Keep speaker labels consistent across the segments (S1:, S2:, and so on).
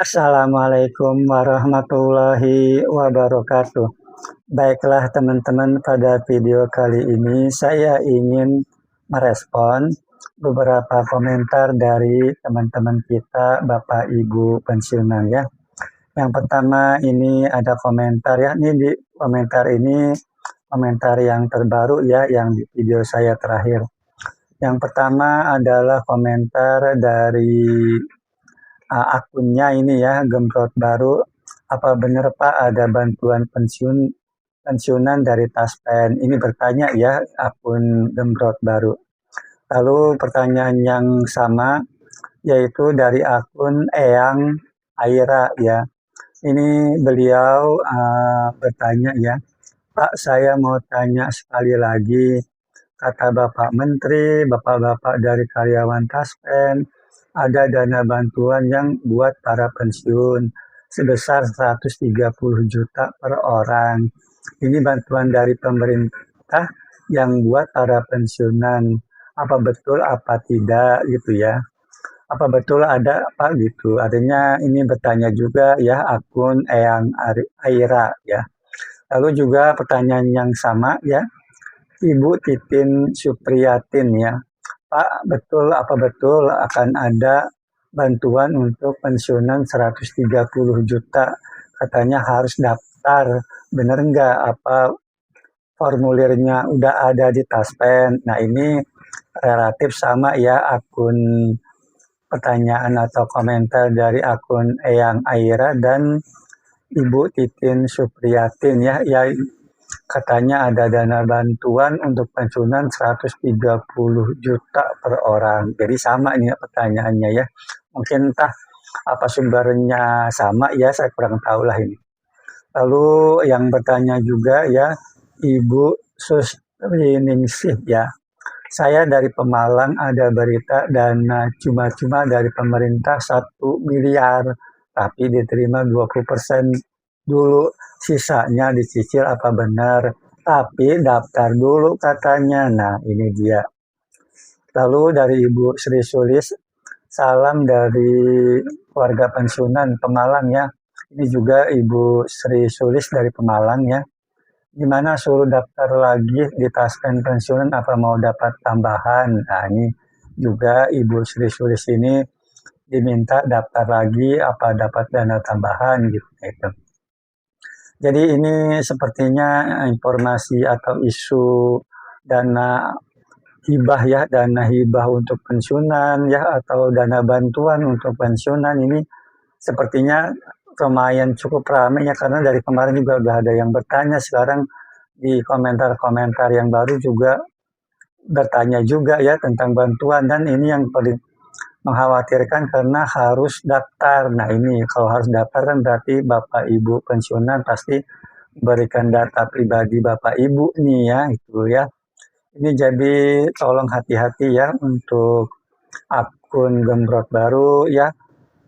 S1: Assalamualaikum warahmatullahi wabarakatuh. Baiklah teman-teman, pada video kali ini saya ingin merespon beberapa komentar dari teman-teman kita Bapak Ibu pensiunan ya. Yang pertama ini ada komentar ya, ini di komentar ini komentar yang terbaru ya, yang di video saya terakhir. Yang pertama adalah komentar dari akunnya ini ya, Gemprot Baru. Apa benar Pak ada bantuan pensiunan dari Taspen? Ini bertanya ya, akun Gemprot Baru. Lalu pertanyaan yang sama yaitu dari akun Eyang Aira ya. Ini beliau bertanya ya, Pak, saya mau tanya sekali lagi. Kata Bapak Menteri, Bapak-Bapak dari karyawan Taspen, ada dana bantuan yang buat para pensiun sebesar 130 juta per orang. Ini bantuan dari pemerintah yang buat para pensiunan. Apa betul apa tidak gitu ya? Apa betul ada apa gitu? Artinya ini bertanya juga ya, akun Eyang Aira ya. Lalu juga pertanyaan yang sama ya, Ibu Titin Supriyatin ya. Pak, betul apa betul akan ada bantuan untuk pensiunan 130 juta? Katanya harus daftar. Benar nggak? Apa formulirnya udah ada di Taspen? Nah, ini relatif sama ya, akun pertanyaan atau komentar dari akun Eyang Aira dan Ibu Titin Supriyatin ya. Ya, katanya ada dana bantuan untuk pensiunan 130 juta per orang. Jadi sama ini pertanyaannya ya. Mungkin entah apa sumbernya sama ya, saya kurang tahu lah ini. Lalu yang bertanya juga ya, Ibu Susriningsih ya. Saya dari Pemalang, ada berita dana cuma-cuma dari pemerintah 1 miliar, tapi diterima 20% dulu, sisanya dicicil apa benar, tapi daftar dulu katanya. Nah ini dia. Lalu dari Ibu Sri Sulis, salam dari warga pensiunan Pemalang ya. Ini juga Ibu Sri Sulis dari Pemalang ya. Gimana suruh daftar lagi di Taspen pensiunan, apa mau dapat tambahan? Nah ini juga Ibu Sri Sulis ini diminta daftar lagi apa dapat dana tambahan gitu. Jadi ini sepertinya informasi atau isu dana hibah ya, dana hibah untuk pensiunan ya, atau dana bantuan untuk pensiunan ini sepertinya lumayan cukup ramai ya, karena dari kemarin juga udah ada yang bertanya, sekarang di komentar-komentar yang baru juga bertanya juga ya tentang bantuan, dan ini yang paling mengkhawatirkan karena harus daftar. Nah ini kalau harus daftar kan berarti Bapak Ibu pensiunan pasti berikan data pribadi Bapak Ibu nih ya, itu ya. Ini jadi tolong hati-hati ya untuk akun Gemprot Baru ya,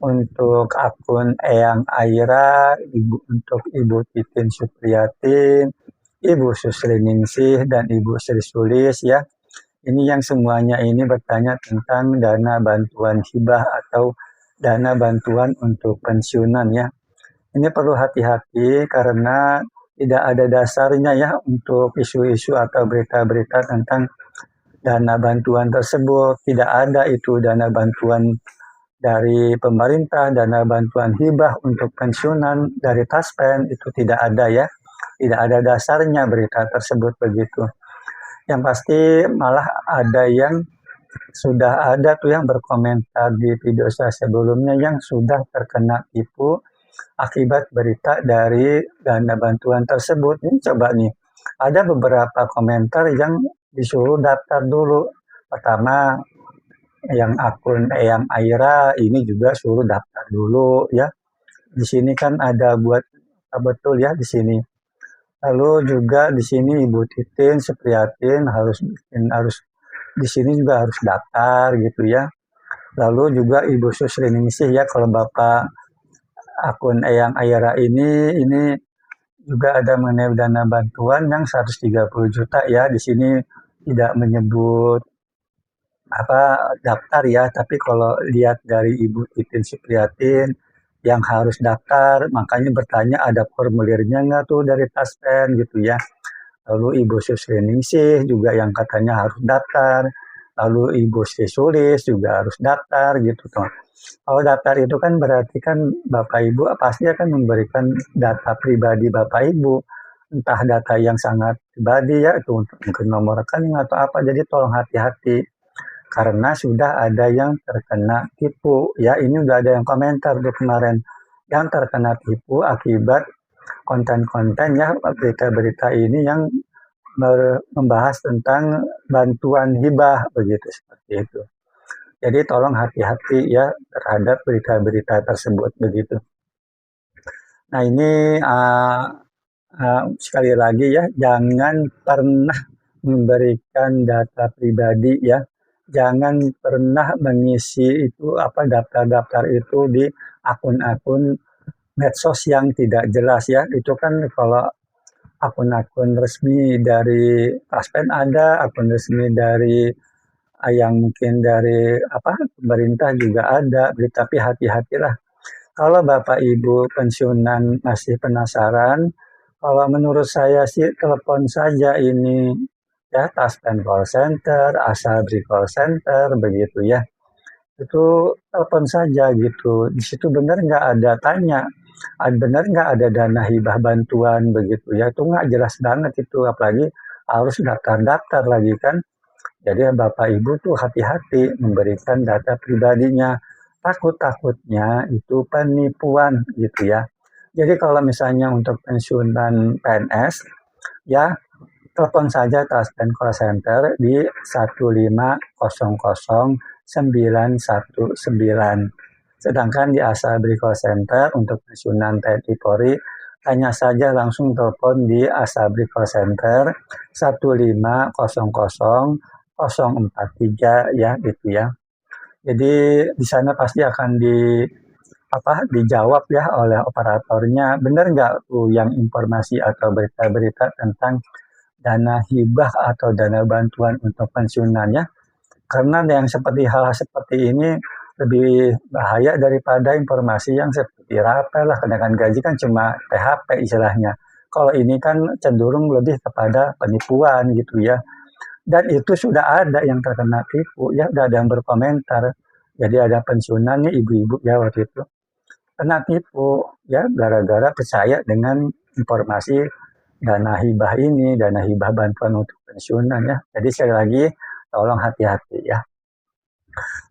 S1: untuk akun Eyang Aira, untuk Ibu Titin Supriyatin, Ibu Susriningsih, dan Ibu Sri Sulis ya. Ini yang semuanya ini bertanya tentang dana bantuan hibah atau dana bantuan untuk pensiunan ya. Ini perlu hati-hati karena tidak ada dasarnya ya untuk isu-isu atau berita-berita tentang dana bantuan tersebut. Tidak ada itu dana bantuan dari pemerintah, dana bantuan hibah untuk pensiunan dari Taspen, itu tidak ada ya. Tidak ada dasarnya berita tersebut begitu. Yang pasti malah ada yang sudah ada tuh yang berkomentar di video saya sebelumnya yang sudah terkena tipu akibat berita dari dana bantuan tersebut. Ini coba nih, ada beberapa komentar yang disuruh daftar dulu. Pertama, yang akun Eyang Aira ini juga suruh daftar dulu ya. Di sini kan ada buat betul ya di sini. Lalu juga di sini Ibu Titin Supriyatin harus di sini juga harus daftar gitu ya. Lalu juga Ibu Susriningsih ya, kalau Bapak akun Eyang Aira ini juga ada mengenai dana bantuan yang 130 juta ya. Di sini tidak menyebut apa daftar ya, tapi kalau lihat dari Ibu Titin Supriyatin yang harus daftar, makanya bertanya ada formulirnya nggak tuh dari Taspen gitu ya. Lalu Ibu Susriningsih juga yang katanya harus daftar, lalu Ibu Sri Sulis juga harus daftar gitu tuh. Kalau daftar itu kan berarti kan Bapak Ibu pasti akan memberikan data pribadi Bapak Ibu, entah data yang sangat pribadi ya itu untuk mungkin nomor rekening atau apa. Jadi tolong hati-hati karena sudah ada yang terkena tipu ya. Ini udah ada yang komentar tuh kemarin yang terkena tipu akibat konten-konten ya berita-berita ini yang membahas tentang bantuan hibah begitu seperti itu. Jadi tolong hati-hati ya terhadap berita-berita tersebut begitu. Nah ini sekali lagi ya jangan pernah memberikan data pribadi ya. Jangan pernah mengisi itu daftar-daftar itu di akun-akun medsos yang tidak jelas ya. Itu kan kalau akun-akun resmi dari Taspen ada, akun resmi dari yang mungkin dari pemerintah juga ada, tapi hati-hatilah. Kalau Bapak Ibu pensiunan masih penasaran, kalau menurut saya sih telepon saja ini ya Taspen Call Center, Asabri Call Center begitu ya. Itu telepon saja gitu. Di situ benar nggak ada tanya, benar nggak ada dana hibah bantuan begitu ya. Itu nggak jelas banget itu, apalagi harus daftar-daftar lagi kan. Jadi Bapak Ibu tuh hati-hati memberikan data pribadinya. Takut-takutnya itu penipuan gitu ya. Jadi kalau misalnya untuk pensiunan PNS, ya telepon saja Taspen Call Center di 1500919. Sedangkan di Asabri Call Center untuk pensiunan TNI Polri, hanya saja langsung telepon di Asabri Call Center 1500043 ya gitu ya. Jadi di sana pasti akan dijawab ya oleh operatornya, benar nggak tuh yang informasi atau berita-berita tentang dana hibah atau dana bantuan untuk pensiunannya, karena yang seperti hal seperti ini lebih bahaya daripada informasi yang seperti rapel lah, kenaikan gaji kan cuma PHP istilahnya. Kalau ini kan cenderung lebih kepada penipuan gitu ya. Dan itu sudah ada yang terkena tipu ya, sudah ada yang berkomentar. Jadi ada pensiunan nih ibu-ibu ya waktu itu kena tipu ya gara-gara percaya dengan informasi dana hibah ini, dana hibah bantuan untuk pensiunan ya. Jadi sekali lagi tolong hati-hati ya.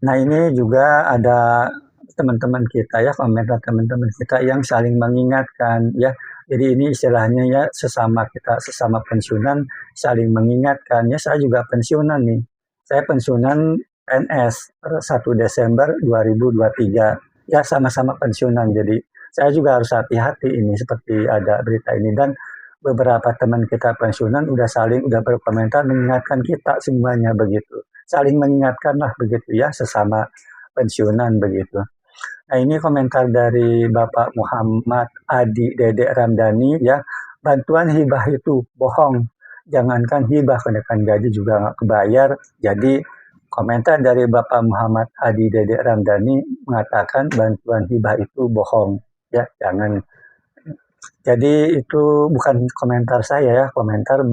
S1: Nah ini juga ada teman-teman kita ya, komentar teman-teman kita yang saling mengingatkan ya. Jadi ini istilahnya ya sesama kita, sesama pensiunan saling mengingatkan ya. Saya juga pensiunan nih. Saya pensiunan PNS per 1 Desember 2023. Ya sama-sama pensiunan. Jadi saya juga harus hati-hati ini seperti ada berita ini dan beberapa teman kita pensiunan udah berkomentar mengingatkan kita semuanya begitu. Saling mengingatkan lah begitu ya sesama pensiunan begitu. Nah ini komentar dari Bapak Muhammad Adi Dede Ramdhani ya, bantuan hibah itu bohong. Jangankan hibah, kenaikan gaji juga nggak kebayar. Jadi komentar dari Bapak Muhammad Adi Dede Ramdhani mengatakan bantuan hibah itu bohong. Ya jangan. Jadi itu bukan komentar saya ya, komentar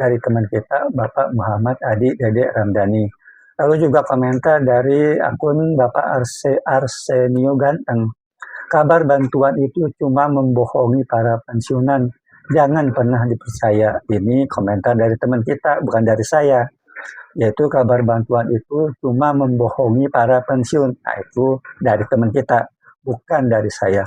S1: dari teman kita Bapak Muhammad Adi Dede Ramdhani. Lalu juga komentar dari akun Bapak Arsenio Ganteng. Kabar bantuan itu cuma membohongi para pensiunan. Jangan pernah dipercaya. Ini komentar dari teman kita, bukan dari saya. Yaitu kabar bantuan itu cuma membohongi para pensiun. Nah itu dari teman kita, bukan dari saya.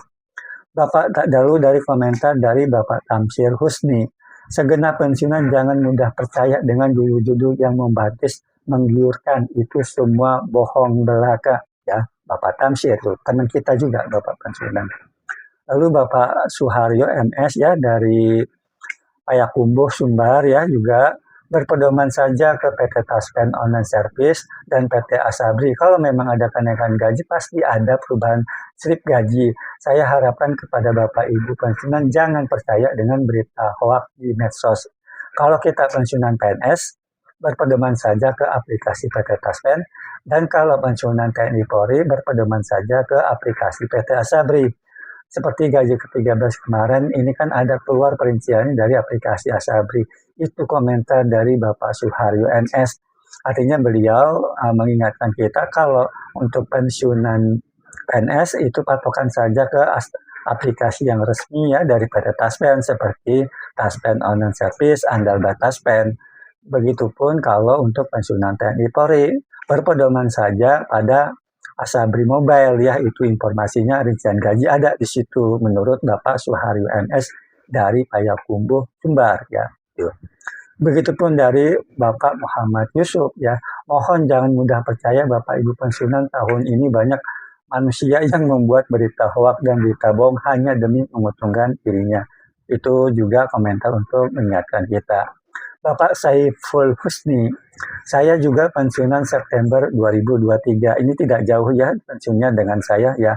S1: Lalu dari komentar dari Bapak Tamsir Husni. Segenap pensiunan jangan mudah percaya dengan judul-judul yang membaptis menggiurkan, itu semua bohong belaka ya Bapak Tamsir itu teman kita juga Bapak pensiunan. Lalu Bapak Suharyo MS ya dari Payakumbuh Sumbar ya juga berpedoman saja ke PT Taspen Online Service dan PT Asabri. Kalau memang ada kenaikan gaji pasti ada perubahan slip gaji. Saya harapkan kepada Bapak Ibu pensiunan jangan percaya dengan berita hoak di medsos. Kalau kita pensiunan PNS berpedoman saja ke aplikasi PT Taspen, dan kalau pensiunan TNI Polri berpedoman saja ke aplikasi PT Asabri. Seperti gaji ke-13 kemarin, ini kan ada keluar perinciannya dari aplikasi Asabri. Itu komentar dari Bapak Suharyo NS. Artinya beliau mengingatkan kita kalau untuk pensiunan PNS itu patokan saja ke aplikasi yang resmi ya dari PT Taspen seperti Taspen Online Service, Andalba Taspen. Begitupun kalau untuk pensiunan TNI Polri, berpedoman saja pada Asabri Mobile ya, itu informasinya rincian gaji ada di situ menurut Bapak Suharyo NS dari Payakumbuh Sumbar ya. Begitupun dari Bapak Muhammad Yusuf ya. Mohon jangan mudah percaya Bapak Ibu pensiunan, tahun ini banyak manusia yang membuat berita hoak dan berita bohong hanya demi menguntungkan dirinya. Itu juga komentar untuk mengingatkan kita. Bapak Saiful Husni, saya juga pensiunan September 2023. Ini tidak jauh ya pensiunnya dengan saya ya.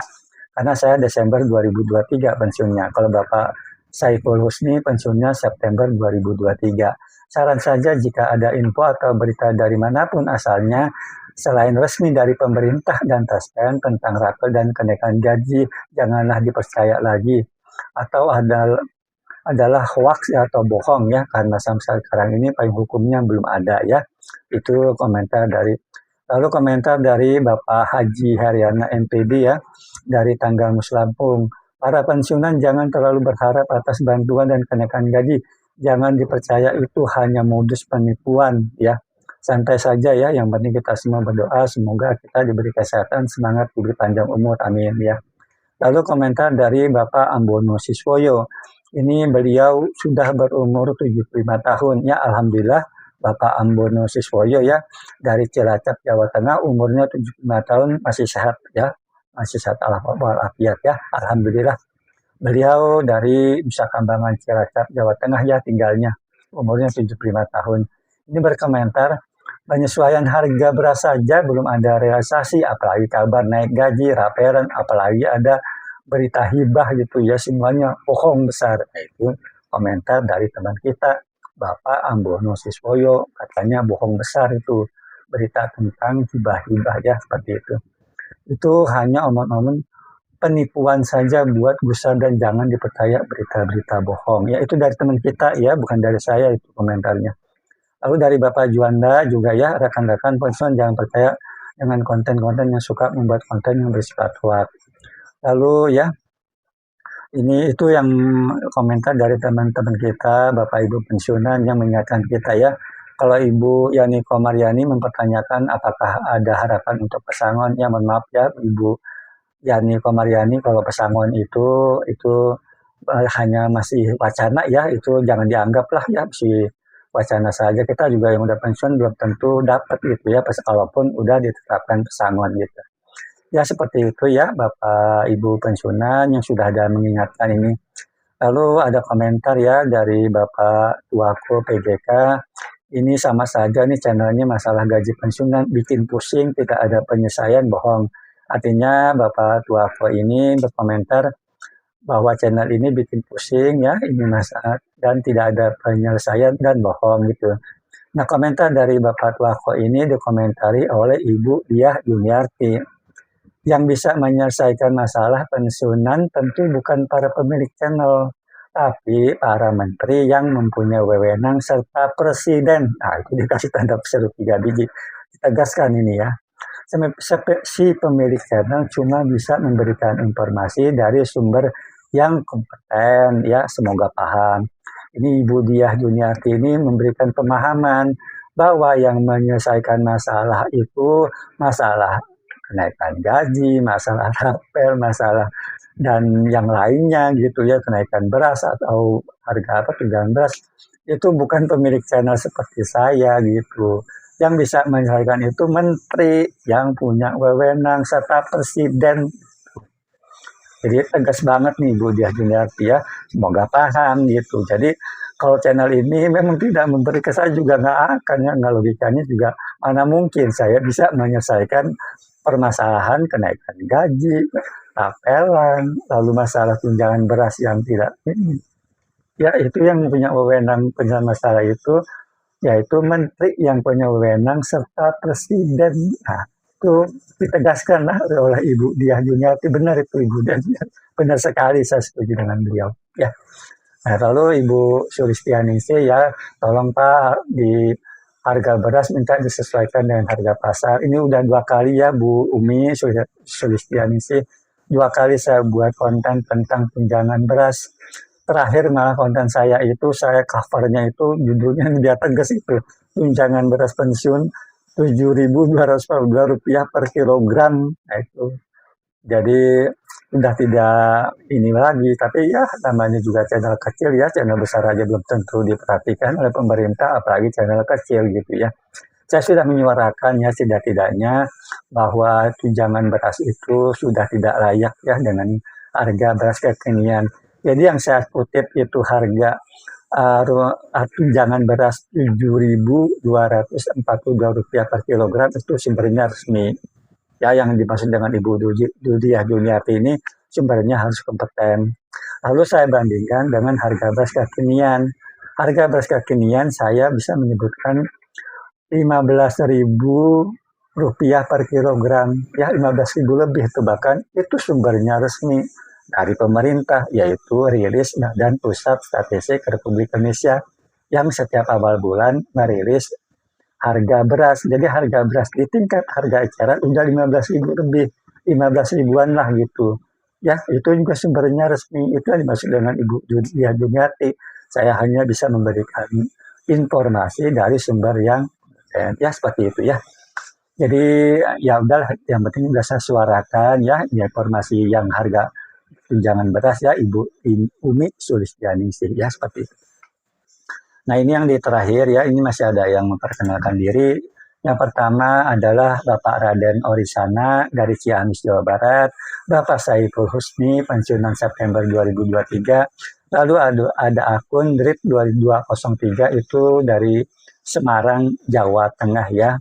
S1: Karena saya Desember 2023 pensiunnya. Kalau Bapak Saiful Husni pensiunnya September 2023. Saran saja jika ada info atau berita dari manapun asalnya, selain resmi dari pemerintah dan Taspen tentang rapel dan kenaikan gaji, janganlah dipercaya lagi. Atau adalah hoax ya, atau bohong ya, karena sampai sekarang ini payung hukumnya belum ada ya. Itu komentar dari, lalu komentar dari Bapak Haji Haryana MPD ya, dari Tanggal Muslampung. Para pensiunan jangan terlalu berharap atas bantuan dan kenaikan gaji. Jangan dipercaya itu hanya modus penipuan ya. Santai saja ya, yang penting kita semua berdoa semoga kita diberi kesehatan, semangat, diberi panjang umur, amin ya. Lalu komentar dari Bapak Ambono Siswoyo. Ini beliau sudah berumur 75 tahun. Ya, alhamdulillah Bapak Ambono Siswoyo ya, dari Cilacap, Jawa Tengah, umurnya 75 tahun, masih sehat ya. Masih sehat walafiat ya, alhamdulillah. Beliau dari Nusa Kambangan, Cilacap, Jawa Tengah ya tinggalnya. Umurnya 75 tahun. Ini berkomentar, penyesuaian harga beras saja belum ada realisasi, apalagi kabar naik gaji, raperan, apalagi ada berita hibah gitu ya, semuanya bohong besar. Itu komentar dari teman kita, Bapak Ambono Siswoyo, katanya bohong besar itu berita tentang hibah-hibah ya, seperti itu. Itu hanya omong-omong penipuan saja buat gusar dan jangan dipercaya berita-berita bohong. Ya itu dari teman kita ya, bukan dari saya itu komentarnya. Lalu dari Bapak Juanda juga ya, rekan-rekan pensiunan jangan percaya dengan konten-konten yang suka membuat konten yang bersifat hoax. Lalu ya, ini itu yang komentar dari teman-teman kita, Bapak Ibu pensiunan yang mengingatkan kita ya. Kalau Ibu Yani Komariani mempertanyakan apakah ada harapan untuk pesangon, ya mohon maaf ya Ibu Yani Komariani, kalau pesangon itu hanya masih wacana ya, itu jangan dianggap lah ya masih wacana saja. Kita juga yang udah pensiun belum tentu dapat gitu ya, kalaupun udah ditetapkan pesangon gitu. Ya seperti itu ya Bapak Ibu pensiunan yang sudah ada mengingatkan ini. Lalu ada komentar ya dari Bapak Tuako PJK. Ini sama saja nih channelnya masalah gaji pensiunan, bikin pusing, tidak ada penyelesaian, bohong. Artinya Bapak Tuako ini berkomentar bahwa channel ini bikin pusing ya, ini masalah dan tidak ada penyelesaian dan bohong gitu. Nah komentar dari Bapak Tuako ini dikomentari oleh Ibu Diah Juniarti. Yang bisa menyelesaikan masalah pensiunan tentu bukan para pemilik channel, tapi para menteri yang mempunyai wewenang serta presiden. Nah itu dikasih tanda seru 3 biji. Ditegaskan ini ya. Si pemilik channel cuma bisa memberikan informasi dari sumber yang kompeten ya, semoga paham. Ini Ibu Diah Juniarti ini memberikan pemahaman bahwa yang menyelesaikan masalah itu masalah kenaikan gaji, masalah rapel, masalah dan yang lainnya gitu ya, kenaikan beras atau harga apa tunjangan beras, itu bukan pemilik channel seperti saya gitu. Yang bisa menyelesaikan itu menteri yang punya wewenang serta presiden. Jadi tegas banget nih Bu Diah Juniarti ya, semoga paham gitu. Jadi kalau channel ini memang tidak memberi kesan juga nggak akan ya, nggak, logikanya juga mana mungkin saya bisa menyelesaikan permasalahan kenaikan gaji, tapelan, lalu masalah tunjangan beras yang tidak ini. Ya itu yang punya wewenang penyelesaian masalah itu yaitu menteri yang punya wewenang serta presiden. Nah, itu ditegaskan lah oleh Ibu Diah Juniarti. Benar itu Ibu Diah Juniarti. Benar sekali, saya setuju dengan beliau. Ya. Nah, lalu Ibu Sulistianingsih ya, tolong Pak di harga beras minta disesuaikan dengan harga pasar. Ini udah 2 kali ya Bu Umi Sulistianingsih. 2 kali saya buat konten tentang tunjangan beras. Terakhir malah konten saya itu, saya covernya itu judulnya dia tegas itu. Tunjangan beras pensiun Rp7.242 per kilogram. Nah, itu. Jadi udah tidak ini lagi, tapi ya namanya juga channel kecil ya, channel besar aja belum tentu diperhatikan oleh pemerintah, apalagi channel kecil gitu ya. Saya sudah menyuarakan ya setidak-tidaknya bahwa tunjangan beras itu sudah tidak layak ya dengan harga beras kekinian. Jadi yang saya kutip itu harga tunjangan beras Rp7.242 per kilogram itu sumbernya resmi. Ya, yang dimaksud dengan Ibu Dudiah Juniarti ini sumbernya harus kompeten. Lalu saya bandingkan dengan harga beras kekinian. Harga beras kekinian saya bisa menyebutkan Rp15.000 per kilogram. Ya, 15.000 lebih itu bahkan itu sumbernya resmi dari pemerintah, yaitu rilis Badan Pusat Statistik Republik Indonesia yang setiap awal bulan merilis harga beras. Jadi harga beras di tingkat harga eceran udah 15.000 lebih, 15 ribuan lah gitu. Ya, itu juga sumbernya resmi. Itu yang dimaksud dengan Ibu Diah Juniarti. Saya hanya bisa memberikan informasi dari sumber yang ya seperti itu ya. Jadi ya udah, yang penting udah saya suarakan ya, informasi yang harga tunjangan beras ya Ibu Umi Sulistianingsih ya seperti itu. Nah ini yang di terakhir ya, ini masih ada yang memperkenalkan diri. Yang pertama adalah Bapak Raden Orisana dari Ciamis, Jawa Barat. Bapak Saiful Husni, pensiunan September 2023. Lalu ada akun Drip 2203 itu dari Semarang, Jawa Tengah ya.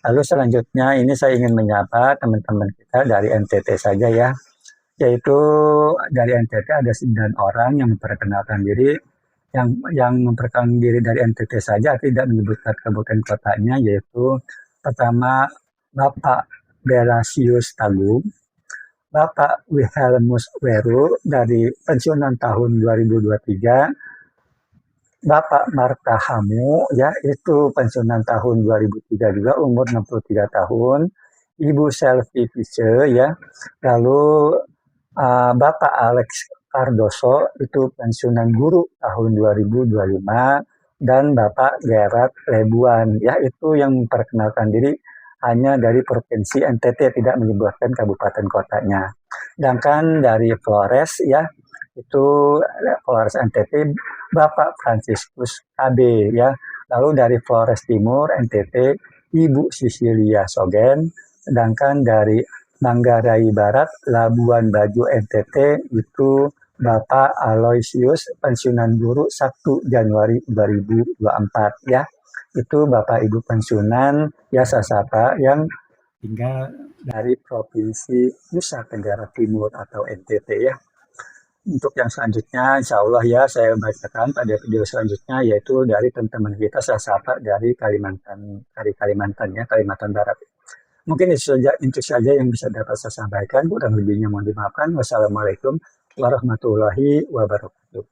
S1: Lalu selanjutnya ini saya ingin menyapa teman-teman kita dari NTT saja ya. Yaitu dari NTT ada 9 orang yang memperkenalkan diri. Yang memperkenalkan diri dari NTT saja tidak menyebutkan kabupaten kotanya, yaitu pertama Bapak Belasius Tagung, Bapak Wilhelmus Weru dari pensiunan tahun 2023, Bapak Marta Hamu ya itu pensiunan tahun 2003 juga, umur 63 tahun, Ibu Selvi Fice ya, lalu Bapak Alex Cardoso itu pensiunan guru tahun 2025, dan Bapak Gerard Lebuan ya itu yang memperkenalkan diri hanya dari Provinsi NTT, tidak menyebutkan kabupaten kotanya. Sedangkan dari Flores ya itu Flores NTT Bapak Franciscus KB ya. Lalu dari Flores Timur NTT Ibu Sisilia Sogen. Sedangkan dari Manggarai Barat Labuan Bajo NTT itu Bapak Aloysius pensiunan guru 1 Januari 2024 ya. Itu Bapak Ibu pensiunan ya sasapa yang tinggal dari Provinsi Nusa Tenggara Timur atau NTT ya. Untuk yang selanjutnya insya Allah ya saya bacakan pada video selanjutnya, yaitu dari teman-teman kita sasapa dari Kalimantan ya, Kalimantan Barat. Mungkin itu saja yang bisa dapat saya sampaikan. Kurang lebihnya mohon dimaafkan. Wassalamualaikum warahmatullahi wabarakatuh.